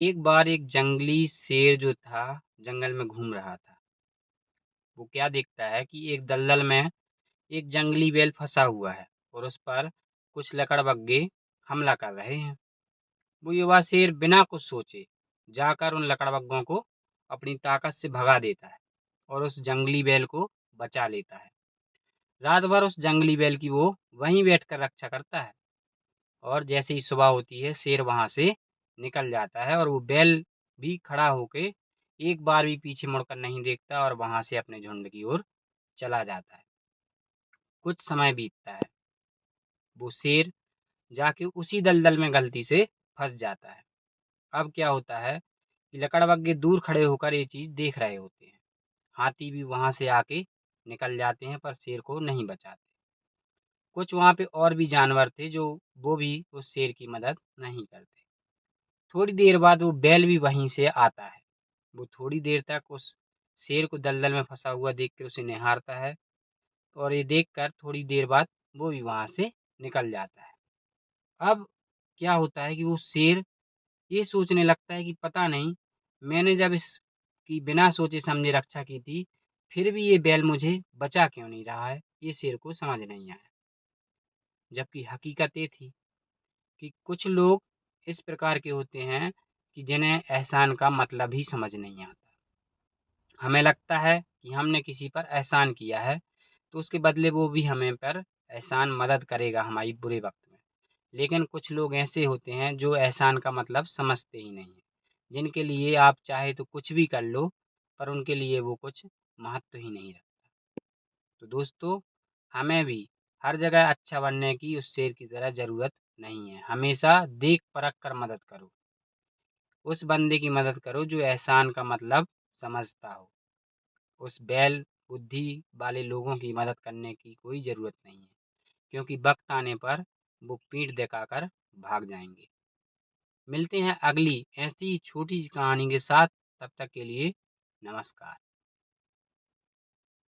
एक बार एक जंगली शेर जो था जंगल में घूम रहा था। वो क्या देखता है कि एक दलदल में एक जंगली बैल फंसा हुआ है और उस पर कुछ लकड़बग्घे हमला कर रहे हैं। वो युवा शेर बिना कुछ सोचे जाकर उन लकड़बग्घों को अपनी ताकत से भगा देता है और उस जंगली बैल को बचा लेता है। रात भर उस जंगली बैल की वो वहीं बैठकर रक्षा करता है और जैसे ही सुबह होती है शेर वहां से निकल जाता है और वो बैल भी खड़ा होके एक बार भी पीछे मुड़कर नहीं देखता और वहां से अपने झुंड की ओर चला जाता है। कुछ समय बीतता है। वो शेर जाके उसी दलदल में गलती से फंस जाता है। अब क्या होता है कि लकड़बग्घे दूर खड़े होकर ये चीज देख रहे होते हैं। हाथी भी वहां से आके निकल जाते हैं पर शेर को नहीं बचाते। कुछ वहां पे और भी जानवर थे जो वो भी उस शेर की मदद नहीं करते। थोड़ी देर बाद वो बैल भी वहीं से आता है। वो थोड़ी देर तक उस शेर को दलदल में फंसा हुआ देख कर उसे निहारता है और ये देखकर थोड़ी देर बाद वो भी वहां से निकल जाता है। अब क्या होता है कि वो शेर ये सोचने लगता है कि पता नहीं मैंने जब इसकी बिना सोचे समझे रक्षा की थी फिर भी ये बैल मुझे बचा क्यों नहीं रहा है। ये शेर को समझ नहीं आया। जबकि हकीकत ये थी कि कुछ लोग इस प्रकार के होते हैं कि जिन्हें एहसान का मतलब ही समझ नहीं आता। हमें लगता है कि हमने किसी पर एहसान किया है तो उसके बदले वो भी हमें पर एहसान मदद करेगा हमारी बुरे वक्त में। लेकिन कुछ लोग ऐसे होते हैं जो एहसान का मतलब समझते ही नहीं हैं, जिनके लिए आप चाहे तो कुछ भी कर लो पर उनके लिए वो कुछ महत्व ही नहीं रखता। तो दोस्तों, हमें भी हर जगह अच्छा बनने की उस शेर की तरह ज़रूरत नहीं है। हमेशा देख परख कर मदद करो। उस बंदे की मदद करो जो एहसान का मतलब समझता हो। उस बैल बुद्धि वाले लोगों की मदद करने की कोई ज़रूरत नहीं है, क्योंकि वक्त आने पर वो पीठ दिखाकर भाग जाएंगे। मिलते हैं अगली ऐसी ही छोटी सी कहानी के साथ। तब तक के लिए नमस्कार।